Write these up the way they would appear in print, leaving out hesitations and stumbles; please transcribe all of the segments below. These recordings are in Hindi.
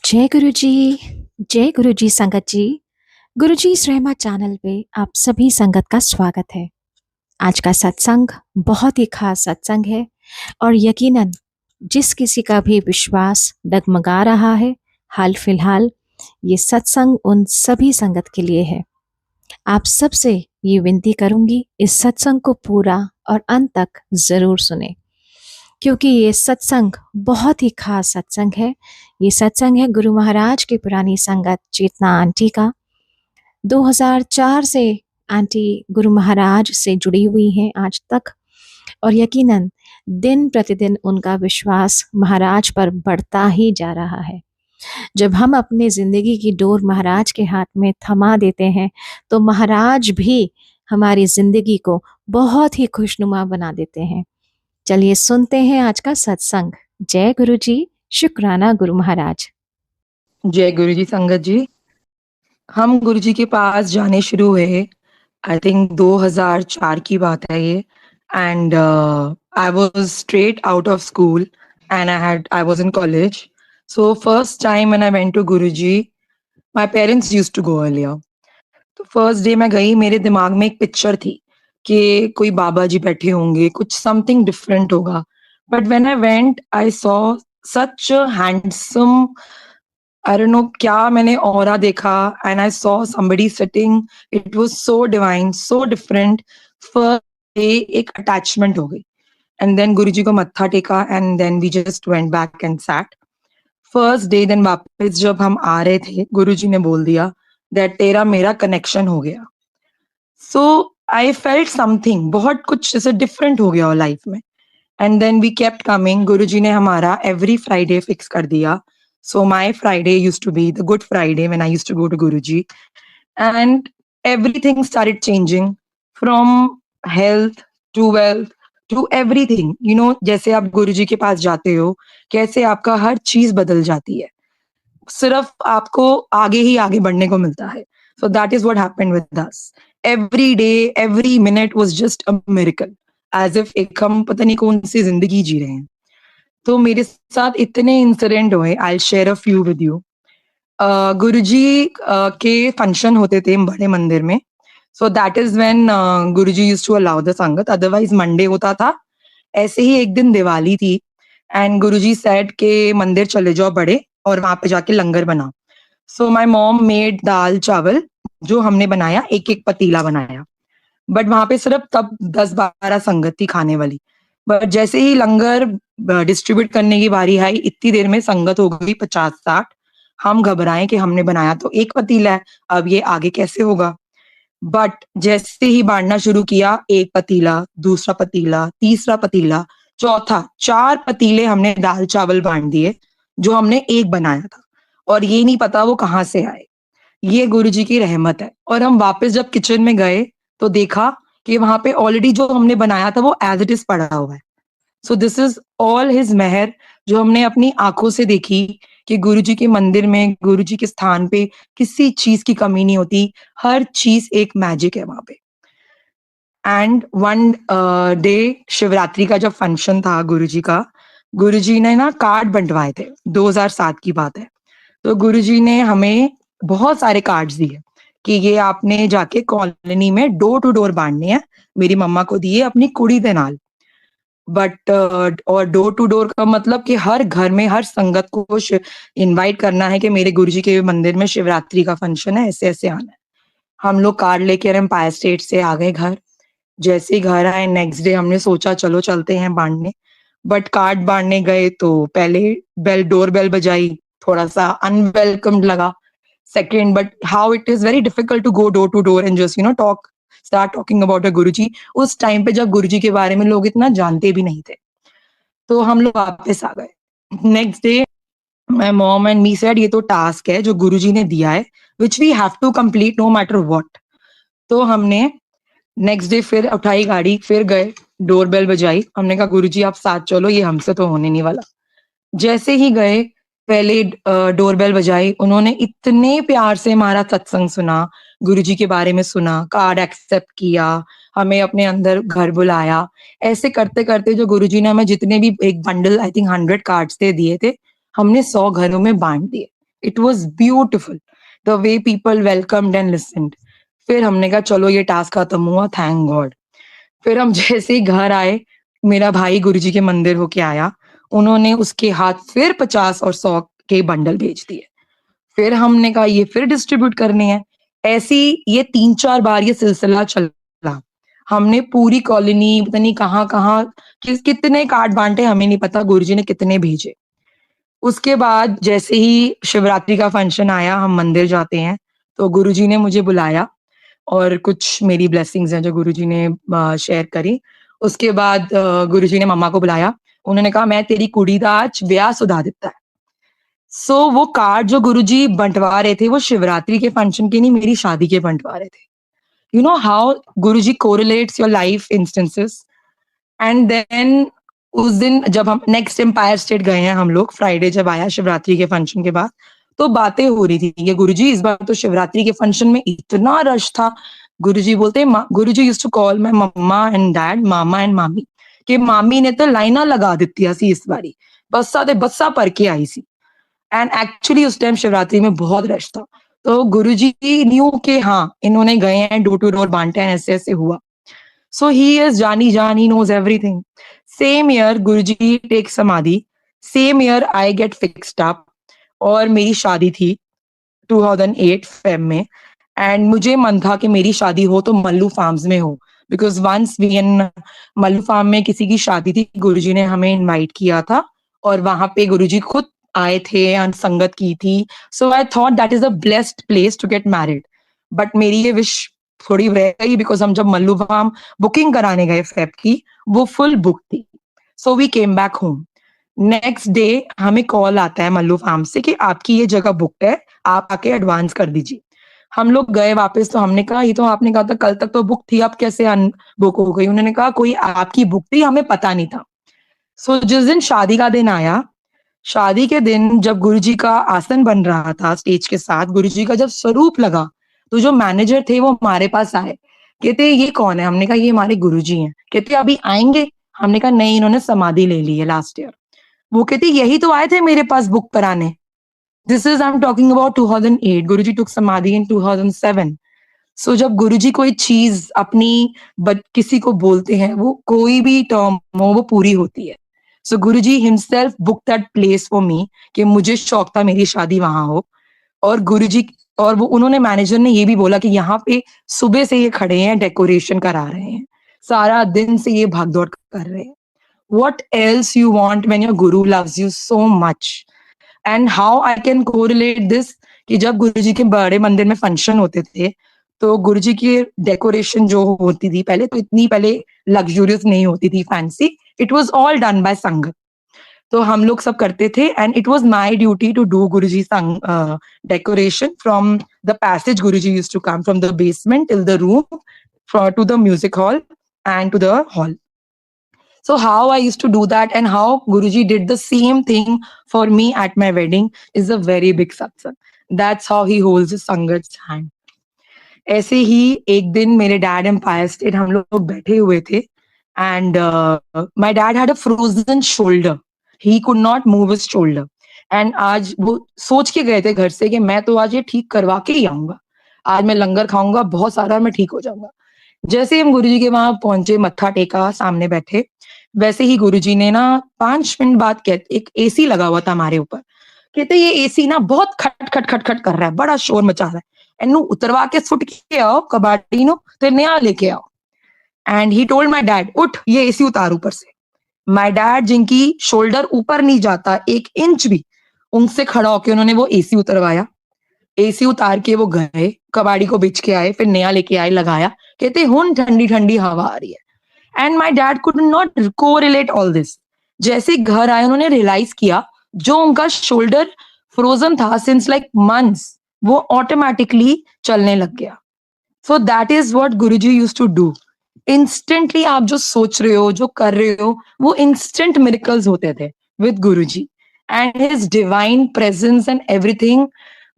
जय गुरु जी। जय गुरु जी संगत जी। गुरु जी इस रहमा चैनल पे आप सभी संगत का स्वागत है। आज का सत्संग बहुत ही खास सत्संग है और यकीनन जिस किसी का भी विश्वास डगमगा रहा है हाल फिलहाल, ये सत्संग उन सभी संगत के लिए है। आप सबसे ये विनती करूंगी, इस सत्संग को पूरा और अंत तक जरूर सुने, क्योंकि ये सत्संग बहुत ही खास सत्संग है। ये सत्संग है गुरु महाराज की पुरानी संगत चेतना आंटी का। 2004 से आंटी गुरु महाराज से जुड़ी हुई हैं आज तक, और यकीनन दिन प्रतिदिन उनका विश्वास महाराज पर बढ़ता ही जा रहा है। जब हम अपनी जिंदगी की डोर महाराज के हाथ में थमा देते हैं तो महाराज भी हमारी जिंदगी को बहुत ही खुशनुमा बना देते हैं। चलिए सुनते हैं आज का सत्संग। जय गुरु जी। शुक्राना गुरु महाराज। जय गुरु जी संगत जी। हम गुरु जी के पास जाने शुरू हुए, आई थिंक 2004 की बात है ये। And I was straight out of school and I was in college. So first time when I went to Guru ji, my parents used to go earlier. तो फर्स्ट डे मैं गई, मेरे दिमाग में एक पिक्चर थी कि कोई बाबा जी बैठे होंगे, कुछ समथिंग डिफरेंट होगा। But when I went I saw such handsome, I don't know क्या मैंने ऑरा देखा, and I saw somebody sitting. It was so divine, so different. First day एक अटैचमेंट हो गई, एंड देन गुरुजी को मत्था टेका and then we just went back and sat. First day then वापस जब हम आ रहे थे, गुरुजी ने बोल दिया दैट तेरा मेरा कनेक्शन हो गया। सो आई फेल्ट समथिंग, बहुत कुछ जैसे डिफरेंट हो गया लाइफ में। And then we kept coming. Guruji ने हमारा एवरी फ्राइडे फिक्स कर दिया। So my Friday used to be the Good Friday when I used to go to Guruji, and everything started changing from health to wealth to everything. You know, जैसे आप गुरुजी के पास जाते हो, कैसे आपका हर चीज बदल जाती है, सिर्फ आपको आगे ही आगे बढ़ने को मिलता है। So that is what happened with us. Every day, every minute was just a miracle, as if एक हम पता नहीं कौन सी जिंदगी जी रहे हैं। तो मेरे साथ इतने इंसिडेंट हुए, I share a few with you. Guruji के फंक्शन होते थे बड़े मंदिर में। So that is when Guruji used to allow the sangat, otherwise Monday होता था। ऐसे ही एक दिन दिवाली थी एंड गुरुजी सेड के मंदिर चले जाओ बड़े और वहां पे जाके लंगर बनाओ। सो माय मॉम मेड दाल चावल, जो हमने बनाया, एक एक पतीला बनाया। बट वहां पे सिर्फ तब 10-12 संगत थी खाने वाली। बट जैसे ही लंगर डिस्ट्रीब्यूट करने की बारी आई, इतनी देर में संगत हो गई 50-60। हम घबराए कि हमने बनाया तो एक पतीला है, अब ये आगे कैसे होगा। बट जैसे ही बांटना शुरू किया, एक पतीला, दूसरा पतीला, तीसरा पतीला, चौथा, 4 पतीले हमने दाल चावल बांट दिए जो हमने एक बनाया था, और ये नहीं पता वो कहाँ से आए। ये गुरुजी की रहमत है। और हम वापस जब किचन में गए तो देखा कि वहां पे ऑलरेडी जो हमने बनाया था वो एज इट इज पड़ा हुआ है। So this is all his mehar, जो हमने अपनी आंखों से देखी कि गुरुजी के मंदिर में, गुरुजी के स्थान पे किसी चीज की कमी नहीं होती, हर चीज एक मैजिक है वहां पे। एंड वन डे शिवरात्रि का जब फंक्शन था गुरुजी का, गुरुजी ने ना कार्ड बंटवाए थे, 2007 की बात है। तो गुरुजी ने हमें बहुत सारे कार्ड्स दिए कि ये आपने जाके कॉलोनी में डोर टू डोर बांटने हैं। मेरी मम्मा को दिए अपनी कुड़ी दे नाल। बट और डोर टू डोर का मतलब कि हर घर में हर संगत को इनवाइट करना है कि मेरे गुरुजी के मंदिर में शिवरात्रि का फंक्शन है, ऐसे ऐसे आना है। हम लोग कार्ड लेके एम्पायर स्टेट से आ गए घर। जैसे ही घर आए, नेक्स्ट डे हमने सोचा चलो चलते हैं बांटने। बट कार्ड बांटने गए तो पहले डोर बेल बजाई, थोड़ा सा अनवेलकम लगा। Second, but how it is very difficult to go door to door and just start talking about a Guruji. उस टाइम पे जब गुरुजी के बारे में लोग इतना जानते भी नहीं थे। तो हम लोग वापस आ गए। Next day my mom and me said ये तो टास्क है जो गुरुजी ने दिया है, which we have to complete no matter what. तो हमने नेक्स्ट डे फिर उठाई गाड़ी, फिर गए, डोर बेल बजाई। हमने कहा गुरुजी आप साथ चलो, ये हमसे तो होने नहीं वाला। जैसे ही गए, पहले डोर बेल बजाई, उन्होंने इतने प्यार से हमारा सत्संग सुना, गुरुजी के बारे में सुना, कार्ड एक्सेप्ट किया, हमें अपने अंदर घर बुलाया। ऐसे करते करते जो गुरुजी ने हमें जितने भी एक bundle, I think 100 cards they दिए थे, हमने 100 घरों में बांट दिए। It was beautiful the way people welcomed and listened. फिर हमने कहा चलो ये टास्क खत्म हुआ, थैंक गॉड। फिर हम जैसे ही घर आए, मेरा भाई गुरुजी के मंदिर होके आया, उन्होंने उसके हाथ फिर 50 और 100 के बंडल भेज दिए। फिर हमने कहा ये फिर डिस्ट्रीब्यूट करने हैं। ऐसी ये 3-4 बार ये सिलसिला चला। हमने पूरी कॉलोनी पता नहीं कहाँ-कहाँ कितने कार्ड बाँटे हमें नहीं पता, गुरुजी ने कितने भेजे। उसके बाद जैसे ही शिवरात्रि का फंक्शन आया, हम मंदिर जाते हैं, तो गुरुजी ने मुझे बुलाया और कुछ मेरी ब्लेसिंग्स हैं जो गुरुजी ने शेयर करी। उसके बाद गुरुजी ने मम्मा को बुलाया, उन्होंने कहा मैं तेरी कुड़ी दा आज ब्याह सुधा दिता है। सो वो कार्ड जो गुरुजी बंटवा रहे थे वो शिवरात्रि के फंक्शन के नहीं, मेरी शादी के बंटवा रहे थे। You know how Guruji correlates your life instances. And then उस दिन जब हम नेक्स्ट एम्पायर स्टेट गए हैं हम लोग, फ्राइडे जब आया शिवरात्रि के फंक्शन के बाद, तो बातें हो रही थी कि गुरुजी इस बार तो शिवरात्रि के फंक्शन में इतना रश था। गुरुजी बोलते Guruji used to call my mamma and dad mama and mami, कि मामी ने तो लाइना लगा दित्तियां सी इस बारी, बस्सा ते बस्सा भर के आई सी। एंड एक्चुअली उस टाइम शिवरात्रि में बहुत रश था। तो गुरुजी न्यू के हाँ इन्होंने गए हैं, डोर टू डोर बांटे हैं, ऐसे ऐसे हुआ। So he is Jani Jan, he knows everything. Same year Guruji takes Samadhi. Same year I get fixed up. और मेरी शादी थी 2008 फेब में, एंड मुझे मन था कि मेरी शादी हो तो मल्लू फार्म्स में हो, because once we in Mallu farm में किसी की शादी थी, गुरुजी ने हमें इनवाइट किया था और वहां पे गुरुजी खुद आए थे, संगत की थी। So I thought that is a blessed place to get married. But मेरी ये विश थोड़ी रह गई, बिकॉज हम जब मल्लू फार्म बुकिंग कराने गए फेब की, वो फुल बुक थी। So we came back home. Next day हमें कॉल आता है मल्लू फार्म से कि आपकी ये जगह बुकड है, आप आके एडवांस कर दीजिए। हम लोग गए वापस, तो हमने कहा ये तो आपने कहा था कल तक तो बुक थी, अब कैसे अनबुक हो गई? उन्होंने कहा कोई आपकी बुक थी, हमें पता नहीं था। सो जिस दिन शादी का दिन आया, शादी के दिन जब गुरुजी का आसन बन रहा था स्टेज के साथ, गुरुजी का जब स्वरूप लगा, तो जो मैनेजर थे वो हमारे पास आए, कहते ये कौन है? हमने कहा ये हमारे गुरुजी हैं। कहते अभी आएंगे? हमने कहा नहीं, इन्होंने समाधि ले ली है लास्ट ईयर। वो कहती यही तो आए थे मेरे पास बुक कराने। This is I am talking about 2008। गुरुजी टुक समाधि इन 2007। सो जब गुरुजी कोई चीज अपनी किसी को बोलते हैं, वो कोई भी टर्म हो वो पूरी होती है। So Guruji himself book that place for me, कि मुझे शौक था मेरी शादी वहां हो। और गुरुजी और वो उन्होंने मैनेजर ने ये भी बोला कि यहाँ पे सुबह से ये खड़े हैं, डेकोरेशन करा रहे हैं, सारा दिन से ये भागदौड़ कर रहे हैं। What else you want when your guru loves you so much? And how I can correlate this कि जब गुरुजी के बड़े मंदिर में फंक्शन होते थे, तो गुरुजी की डेकोरेशन जो होती थी, पहले तो इतनी पहले लग्जूरियस नहीं होती थी, fancy, it was all done by sangat. तो हम लोग सब करते थे, and it was my duty to do Guruji decoration from the passage. Guruji used to come from the basement till the room, to the music hall and to the hall. So how I used to do that and how Guruji did the same thing for me at my wedding is a very big satsang. That's how he holds his sangat's hand. ऐसे ही एक दिन मेरे डैड एम्पायर स्टेट हम लोग बैठे हुए थे, and my dad had a frozen shoulder, he could not move his shoulder. And आज वो सोच के गए थे घर से कि मैं तो आज ये ठीक करवा के ही आऊंगा, आज मैं लंगर खाऊंगा बहुत सारा, मैं ठीक हो जाऊंगा। जैसे ही हम गुरुजी के वहां पहुंचे, मत्था टेका, सामने बैठे, वैसे ही गुरुजी ने ना 5 मिनट बाद कहते, एक एसी लगा हुआ था हमारे ऊपर, कहते ये एसी ना बहुत खट खट खट खट कर रहा है, बड़ा शोर मचा रहा है, एनू उतरवा के सुट के आओ कबाड़ी नो, ते नया लेके आओ। And he told my dad उठ ये एसी उतार ऊपर से। माय डैड जिनकी शोल्डर ऊपर नहीं जाता 1 इंच भी, उनसे खड़ा होके उन्होंने वो एसी उतरवाया। एसी उतार के वो गए, कबाड़ी को बेच के आए, फिर नया लेके आए, लगाया, कहते हुन ठंडी ठंडी हवा आ रही है। And my dad could not correlate all this. जैसे घर आए उन्होंने रियलाइज किया जो उनका शोल्डर फ्रोजन था सिंस लाइक मंथ्स, वो ऑटोमेटिकली चलने लग गया। So that is what Guruji used to do. Instantly आप जो सोच रहे हो, जो कर रहे हो, वो इंस्टेंट मिरेकल्स होते थे with Guruji, and his divine presence and everything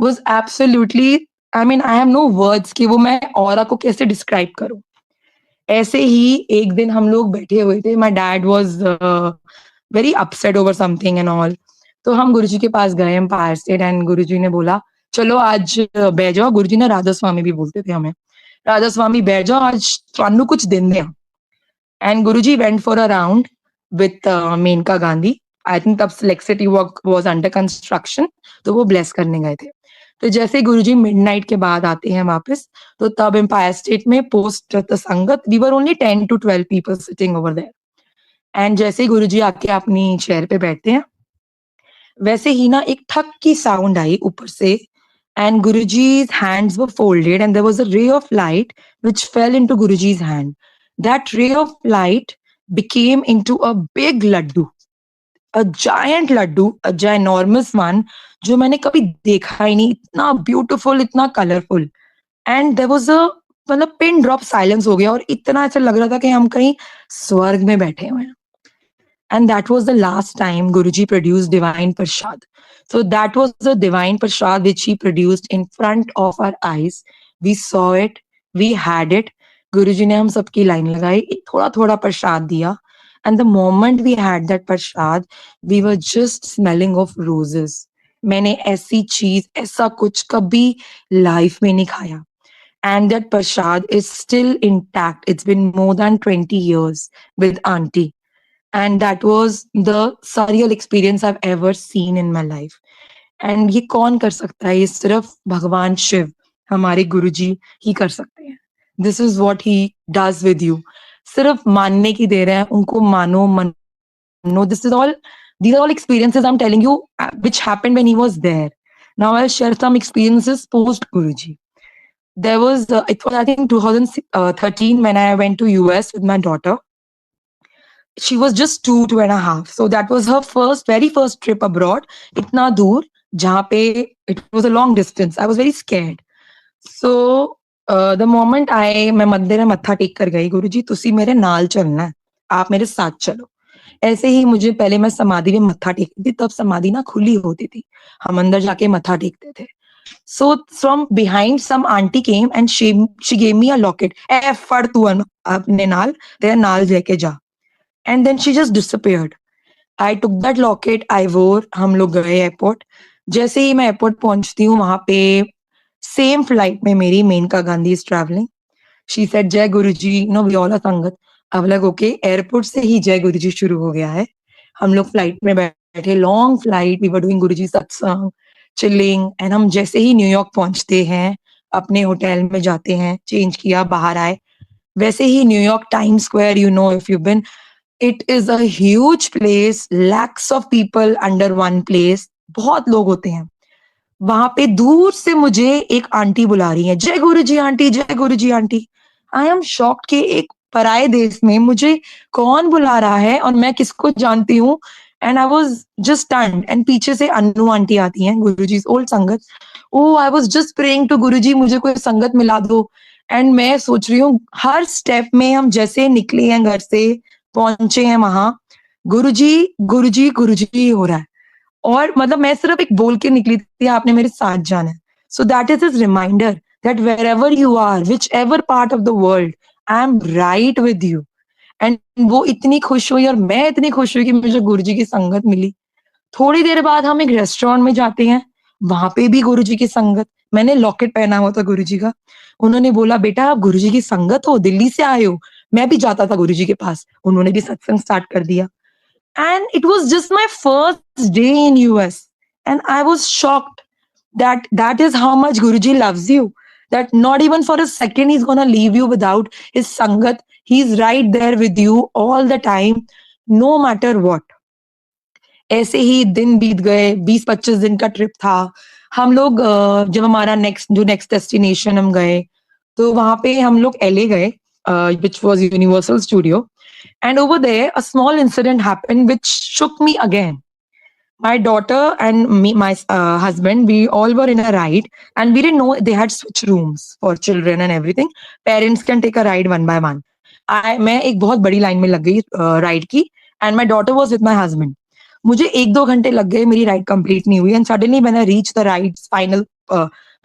was absolutely, I mean I have no words कि वो मैं ऑरा को कैसे डिस्क्राइब करूं। ऐसे ही एक दिन हम लोग बैठे हुए थे, my dad was very upset over something and all. तो हम गुरुजी के पास गए एम्पायर स्टेट एंड गुरुजी ने बोला चलो आज बैठ जाओ। गुरुजी ने राधा स्वामी भी बोलते थे हमें, राधा स्वामी बैठ जाओ आज ਤੁਹਾਨੂੰ कुछ दिन दे। And Guruji went for a round with Maneka Gandhi. I think तब Select City was under construction, तो वो ब्लेस करने गए थे। तो जैसे गुरुजी मिडनाइट के बाद आते हैं वापस, तो तब एम्पायर स्टेट में post sangat we were only 10 to 12 people sitting over there. And जैसे ही गुरुजी आके अपनी चेयर पे बैठते हैं, वैसे ही ना एक ठक की साउंड आई ऊपर से, and Guruji's hands were folded and there was a ray of light which fell into Guruji's hand. That ray of light became into a big laddu, a giant laddu, a ginormous one, जो मैंने कभी देखा ही नहीं, इतना ब्यूटीफुल, इतना colourful. And there was a मतलब पिन ड्रॉप साइलेंस हो गया और इतना ऐसा लग रहा था कि हम कहीं स्वर्ग में बैठे हुए हैं। And that was the last time Guruji produced Divine Prasad. So that was the Divine Prasad which he produced in front of our eyes. We saw it, we had it. Guruji ने हम सबकी लाइन लगाई, थोड़ा थोड़ा प्रसाद दिया. And the moment we had that prasad, we were just smelling of roses. मैंने ऐसी चीज, ऐसा कुछ कभी लाइफ में नहीं खाया. And that prasad is still intact. It's been more than 20 years with auntie. And that was the surreal experience I've ever seen in my life. And ये कौन कर सकता है? ये सिर्फ भगवान शिव, हमारे गुरुजी ही कर सकते हैं. This is what he does with you. सिर्फ मानने की देर है, उनको मानो मनो. These are all experiences I'm telling you which happened when he was there. Now I'll share some experiences post Guruji. There was, it was I think 2013 when I went to US with my daughter. She was just 2.5. So that was her very first trip abroad. Itna dur, jahan pe it was a long distance. I was very scared. So the moment मैं मंदिर में मत्था टेक कर गई, गुरुजी तुसी मेरे नाल चलना है, आप मेरे साथ चलो. ऐसे ही मुझे पहले मैं समाधि में मत्था टेकती थी, तब समाधि ना खुली होती थी, हम अंदर जाके मत्था टेकते थे. So from behind some auntie came and she gave me a locket. ए फड़ तू अपने नाल, तेरा नाल लेके जा. And then she just disappeared. I took that locket, I wore, हम लोग गए एयरपोर्ट. जैसे ही मैं एयरपोर्ट पहुंचती हूँ, वहां पे सेम फ्लाइट में मेरी Maneka Gandhi is travelling. She said जय Guruji, no we all are sangat. अब लग ओके, एयरपोर्ट से ही जय गुरुजी शुरू हो गया है. हम लोग फ्लाइट में बैठे, long flight, we were doing Guruji satsang, chilling. And हम जैसे ही न्यूयॉर्क पहुंचते हैं, अपने होटल में जाते हैं, चेंज किया, बाहर आए, वैसे ही New York Time Square, you know if you been, it is a huge place, lakhs of people under one place, बहुत लोग होते हैं. वहां पे दूर से मुझे एक आंटी बुला रही है, जय गुरुजी आंटी, जय गुरुजी आंटी. आई एम शॉक्ड कि एक पराये देश में मुझे कौन बुला रहा है और मैं किसको जानती हूँ. And I was just stunned. And पीछे से अनु आंटी आती हैं, Guruji old sangat. Oh I was just praying to Guruji, मुझे कोई संगत मिला दो. एंड मैं सोच रही हूँ, हर स्टेप में हम जैसे निकले हैं घर से, पहुंचे हैं वहां, गुरुजी गुरुजी गुरुजी हो रहा है. और मतलब मैं सिर्फ एक बोल के निकली थी, आपने मेरे साथ जाना है. So that is his reminder that wherever you are, whichever part of the world, I am right with you. And वो इतनी खुश हुई और मैं इतनी खुश हुई कि मुझे गुरुजी की संगत मिली. थोड़ी देर बाद हम एक रेस्टोरेंट में जाते हैं, वहां पे भी गुरुजी की संगत. मैंने लॉकेट पहना हुआ था गुरुजी का. उन्होंने बोला बेटा आप गुरुजी की संगत हो, दिल्ली से आए हो. मैं भी जाता था गुरुजी के पास, उन्होंने भी सत्संग स्टार्ट कर दिया. And it was just my first day in US and I was shocked that is how much Guruji loves you, that not even for a second he's gonna leave you without his sangat. He's right there with you all the time, no matter what. ऐसे ही दिन बीत गए, 20-25 दिन का ट्रिप था. हम लोग जब हमारा नेक्स्ट डेस्टिनेशन हम गए, तो वहां पे हम लोग LA गए, which was Universal Studio. And over there, a small incident happened which shook me again. My daughter and me, my husband, we all were in a ride and we didn't know they had switch rooms for children and everything. Parents can take a ride one by one. मैं एक बहुत बड़ी लाइन में लग गई राइड की, and my daughter was with my husband. मुझे 1-2 घंटे लग गए, मेरी राइड कंप्लीट नहीं हुई. And suddenly when I reached the ride's final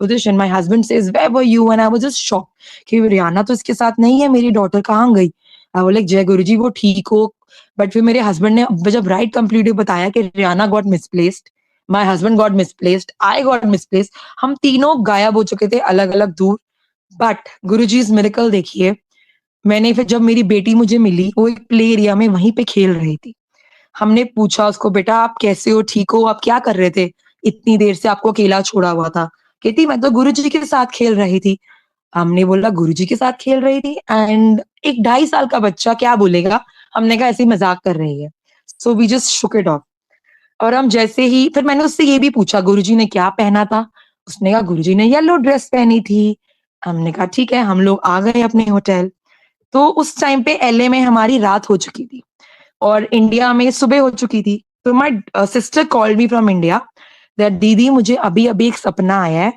position, my husband says, where were you? And I was just shocked कि रियाना तो इसके साथ नहीं है, मेरी डॉटर कहाँ गई? I was like, जय गुरुजी वो ठीक हो, बट फिर मेरे हस्बैंड ने जब राइट कंप्लीटली बताया कि Riyana got misplaced, my husband got misplaced, I got misplaced, हम तीनों गायब हो चुके थे अलग अलग दूर। बट गुरुजी's मिरेकल देखिए, मैंने फिर जब मेरी बेटी मुझे मिली, वो एक प्ले एरिया में वहीं पे खेल रही थी। हमने पूछा उसको, बेटा आप कैसे हो, ठीक हो, आप क्या कर रहे थे, इतनी देर से आपको अकेला छोड़ा हुआ था। कहती मैं तो गुरुजी के साथ खेल रही थी। हमने बोला गुरुजी के साथ खेल रही थी, एंड एक 2.5 साल का बच्चा क्या बोलेगा। हमने कहा ऐसे ही मजाक कर रही है। So we just shook it off. और हम जैसे ही, फिर मैंने उससे ये भी पूछा गुरुजी ने क्या पहना था। उसने कहा गुरुजी ने येलो ड्रेस पहनी थी। हमने कहा ठीक है, हम लोग आ गए अपने होटल। तो उस टाइम पे एलए में हमारी रात हो चुकी थी और इंडिया में सुबह हो चुकी थी। तो my sister called me from India that दीदी मुझे अभी अभी एक सपना आया है,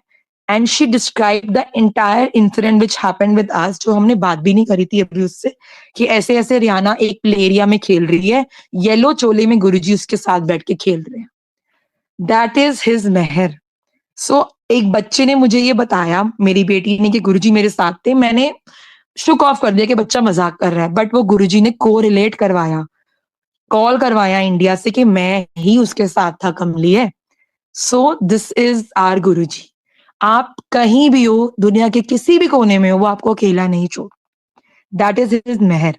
and she describe the entire incident which happened with us, जो हमने बात भी नहीं करी थी अभी उससे, कि ऐसे ऐसे रियाना एक प्ले एरिया में खेल रही है, येलो चोले में गुरुजी उसके साथ बैठ के खेल रहे हैं। दैट इज हिज मेहर। सो एक बच्चे ने मुझे ये बताया, मेरी बेटी ने, कि गुरुजी मेरे साथ थे। मैंने शुक ऑफ कर दिया कि बच्चा मजाक कर रहा है, बट वो गुरुजी ने को रिलेट करवाया, कॉल करवाया इंडिया से कि मैं ही उसके साथ था कमली है। सो दिस इज आर गुरुजी। आप कहीं भी हो, दुनिया के किसी भी कोने में हो, वो आपको अकेला नहीं छोड़। दैट इज हिज मेहर।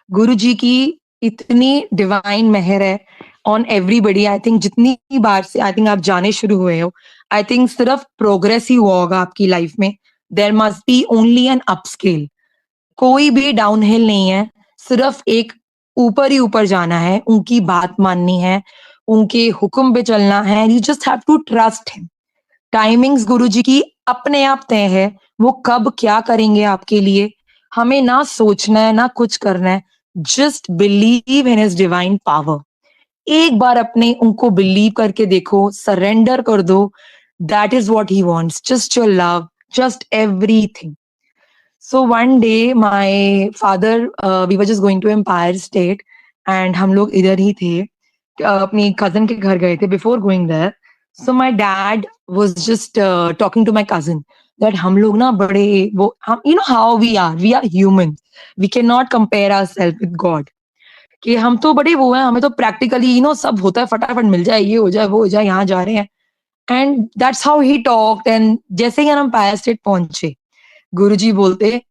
गुरुजी की इतनी डिवाइन मेहर है ऑन एवरीबडी। आई थिंक जितनी बार से आई थिंक आप जाने शुरू हुए हो, आई थिंक सिर्फ प्रोग्रेस ही हुआ होगा आपकी लाइफ में। There must be only an upscale. कोई भी डाउनहिल नहीं है, सिर्फ एक ऊपर ही ऊपर जाना है, उनकी बात माननी है, उनके हुक्म पे चलना है। You just have to trust him. Timings Guruji की अपने आप तय है, वो कब क्या करेंगे आपके लिए। हमें ना सोचना है ना कुछ करना है, just believe in his divine power. एक बार अपने उनको बिलीव करके देखो, सरेंडर कर दो। That is what he wants, just your love, just everything. So one day my father, we were just going to Empire State, and हम लोग इधर ही थे, अपनी cousin के घर गए थे. Before going there, so my dad was just talking to my cousin that हम लोग ना बड़े वो हम, you know how we are human, we cannot compare ourselves with God. कि हम तो बड़े वो हैं, हमें तो practically you know सब होता है, फटाफट मिल जाए, ये हो जाए वो हो जाए, यहाँ जा रहे हैं. And that's how he talked. And जैसे ही हम Empire State पहुंचे, गुरुजी बोलते,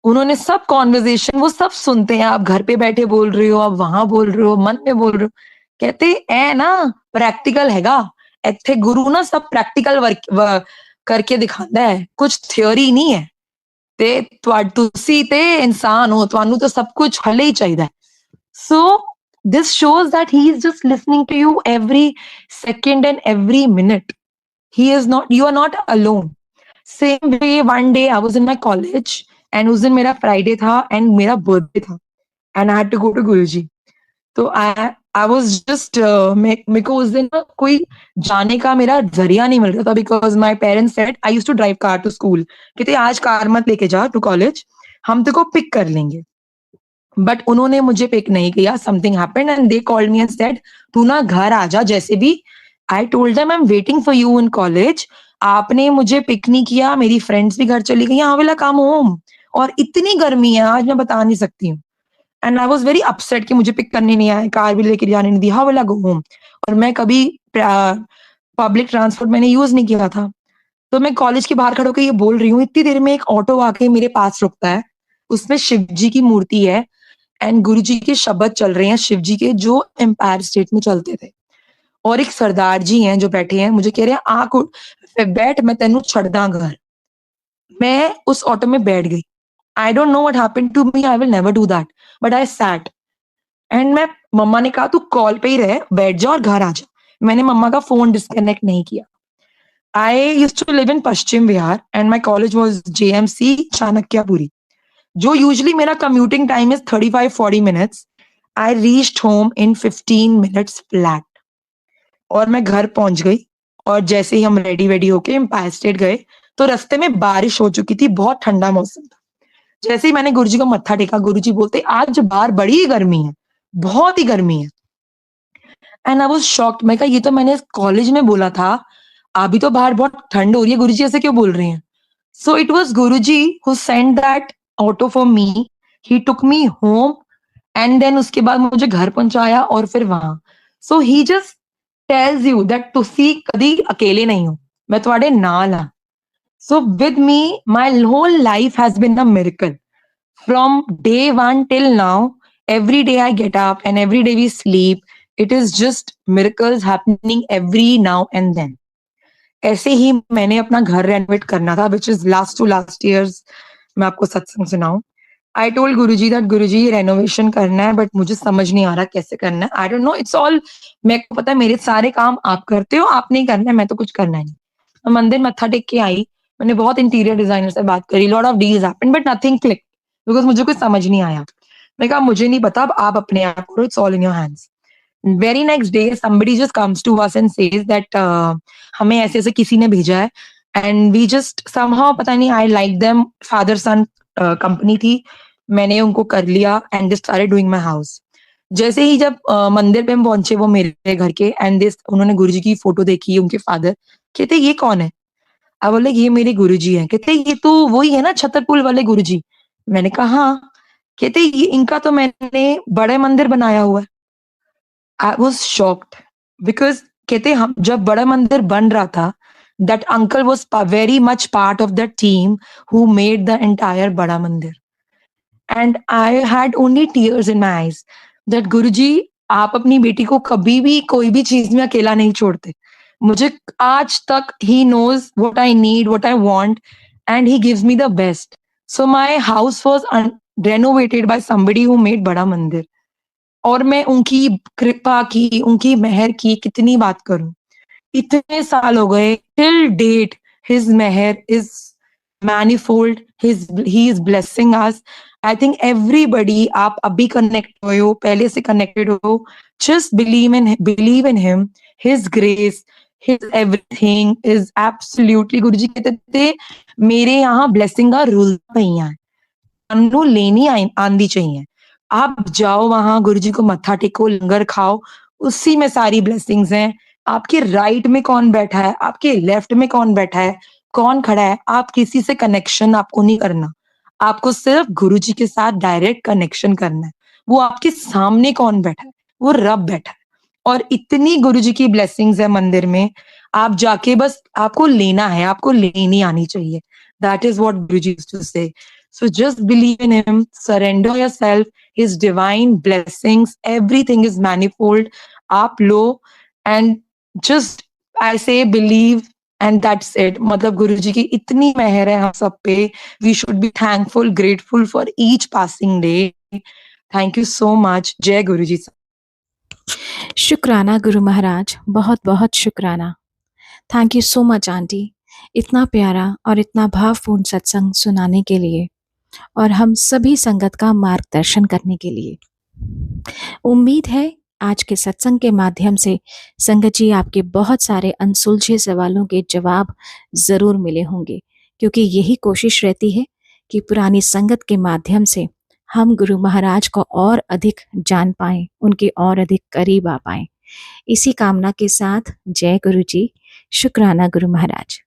उन्होंने सब कॉन्वर्जेशन वो सब सुनते हैं, आप घर पे बैठे बोल रहे हो, आप वहां बोल रहे हो, मन में बोल रहे हो। कहते ए ना प्रैक्टिकल हैगा, ਇੱਥੇ ਗੁਰੂ ਨਾ सब प्रैक्टिकल वर्क करके दिखाता है, कुछ थ्योरी नहीं है। ਤੇ ਤੁਸੀਂ ਤੇ ਇਨਸਾਨ ਹੋ, ਤੁਹਾਨੂੰ ਤਾਂ ਸਭ ਕੁਝ ਹਲੇ ਹੀ ਚਾਹੀਦਾ ਹੈ। So this shows that he is just listening to you every second and every minute. He is not, you are not alone. Same way one day I was in my college and उस दिन मेरा फ्राइडे था एंड मेरा बर्थडे था, and I had to go to Guruji. तो आई वाज जस्ट मेरे को उस दिन ना कोई जाने का मेरा जरिया नहीं मिल रहा था, because my parents said I used to drive car to school, कहते आज कार मत लेके जा टू कॉलेज, हम तेरे को पिक कर लेंगे। बट उन्होंने मुझे पिक नहीं किया, something happened and they called me and said तू ना घर आ जा जैसे भी। I told them I am waiting for you in college. आपने मुझे पिक नहीं किया, मेरी फ्रेंड्स भी घर चली गई, आई विल कम होम। और इतनी गर्मी है आज, मैं बता नहीं सकती हूँ। And I was very upset कि मुझे पिक करने नहीं आया, कार भी लेके जाने नहीं दी, how will I go home. और मैं कभी पब्लिक ट्रांसपोर्ट मैंने यूज नहीं किया था। तो मैं कॉलेज के बाहर खड़े होकर ये बोल रही हूँ, इतनी देर में एक ऑटो आके मेरे पास रुकता है, उसमें शिव जी की मूर्ति है एंड गुरु जी के शब्द चल रहे हैं शिव जी के, जो एम्पायर स्टेट में चलते थे। और एक सरदार जी हैं जो बैठे हैं, मुझे कह रहे हैं आंख बैठ, मैं तेनू छड़दा घर। मैं उस ऑटो में बैठ गई। I don't know what happened to me, I will never do that, but I sat. And मैं, मम्मा ने कहा तू कॉल पे ही रह, बैठ जा और घर आ जा। मैंने मम्मा का फोन डिस्कनेक्ट नहीं किया। I used to live in Paschim Vihar and my college was JMC Chanakyapuri, जो usually मेरा commuting time is 35-40 minutes. I reached home in 15 minutes flat. और मैं घर पहुंच गई, और जैसे ही हम रेडी वेडी होके एम्पायर स्टेट गए तो रास्ते में बारिश हो चुकी थी, बहुत ठंडा मौसम था। जैसे ही मैंने गुरुजी को मत्था टेका, गुरुजी बोलते आज बाहर बड़ी गर्मी है, बहुत ही गर्मी है। And I was shocked. मैं कहा ये तो मैंने कॉलेज में बोला था, अभी तो बाहर बहुत ठंड हो रही है, गुरुजी ऐसे क्यों बोल रहे हैं। So it was Guruji who sent that auto for me. He took me home and then उसके बाद मुझे घर पहुंचाया और फिर वहां. So he just tells you that तुसी कदी अकेले नहीं हो, मैं ਤੁਹਾਡੇ ਨਾਲ ਆ. So with me, my whole life has been a miracle. From day one till now, every day I get up and every day we sleep. It is just miracles happening every now and then. ऐसे ही मैंने अपना घर रेनोवेट करना था, which is last to last years. मैं आपको सत्संग सुनाऊं. I told गुरुजी that गुरुजी ये रेनोवेशन करना है, बट मुझे समझ नहीं आ रहा कैसे करना है. I don't know. It's all. मेरे को पता है मेरे सारे काम आप करते हो, आप नहीं करना है, मैं तो कुछ करना ही नहीं. मैं मंदिर मत्था टेक के आई. मैंने बहुत इंटीरियर डिजाइनर से बात करी. Lot of deals happened but nothing click because मुझे कुछ समझ नहीं आया. मैं कहा मुझे नहीं पता, अब आप अपने आप करो. It's all in your hands. Very next day somebody just comes to us and says that हमें ऐसे ऐसे किसी ने भेजा है. एंड वी जस्ट somehow पता नहीं, I like them. Father son company थी, मैंने उनको कर लिया and they started doing my house. जैसे ही जब मंदिर पे हम पहुंचे वो मेरे घर के, एंड दिस उन्होंने गुरुजी की फोटो देखी, उनके फादर. कहते ये कौन है? आई बोले ये मेरे गुरुजी हैं. कहते ये तो वही है ना छतरपुर वाले गुरुजी. मैंने कहा हाँ. कहते ये इनका तो मैंने बड़े मंदिर बनाया हुआ है. आई वॉज शॉक्ड बिकॉज कहते हम जब बड़ा मंदिर बन रहा था, that uncle was very much part of the team who made the entire Bada Mandir. And I had only tears in my eyes that Guruji आप अपनी बेटी को कभी भी कोई भी चीज में अकेला नहीं छोड़ते. मुझे आज तक he knows what I need, what I want, and he gives me the best. So my house was renovated by somebody who made बड़ा मंदिर. और मैं उनकी कृपा की, उनकी मेहर की कितनी बात करूं. इतने साल हो गए, till date his mehar is manifold. He is blessing us. I think everybody, आप अभी कनेक्ट हुए हो, पहले से कनेक्टेड हो, just believe in him. His grace, his everything is absolutely. Guruji कहते थे मेरे यहाँ ब्लेसिंग का रूल नहीं है, अनु लेनी आंदी चाहिए. आप जाओ वहां, गुरुजी को मत्था टेको, लंगर खाओ, उसी में सारी ब्लेसिंग्स हैं. आपके राइट में कौन बैठा है, आपके लेफ्ट में कौन बैठा है, कौन खड़ा है, आप किसी से कनेक्शन आपको नहीं करना. आपको सिर्फ गुरुजी के साथ डायरेक्ट कनेक्शन करना है. वो आपके सामने कौन बैठा है, वो रब बैठा है. और इतनी गुरुजी की ब्लेसिंग्स है मंदिर में, आप जाके बस आपको लेना है, आपको लेनी आनी चाहिए. That is what Guruji used to say. So just believe in him, surrender yourself, his divine blessings, everything is manifold. आप लो and just I say believe and that's it. मतलब गुरुजी की इतनी मेहर है हम सब पे. We should be thankful, grateful for each passing day. Thank you so much. जय गुरुजी. शुक्राना गुरु महाराज, बहुत बहुत शुक्राना. Thank you so much aunty, इतना प्यारा और इतना भावपूर्ण सत्संग सुनाने के लिए और हम सभी संगत का मार्गदर्शन करने के लिए. उम्मीद है आज के सत्संग के माध्यम से संगत जी आपके बहुत सारे अनसुलझे सवालों के जवाब जरूर मिले होंगे, क्योंकि यही कोशिश रहती है कि पुरानी संगत के माध्यम से हम गुरु महाराज को और अधिक जान पाएं, उनके और अधिक करीब आ पाएं. इसी कामना के साथ जय गुरु जी. शुक्राना गुरु महाराज.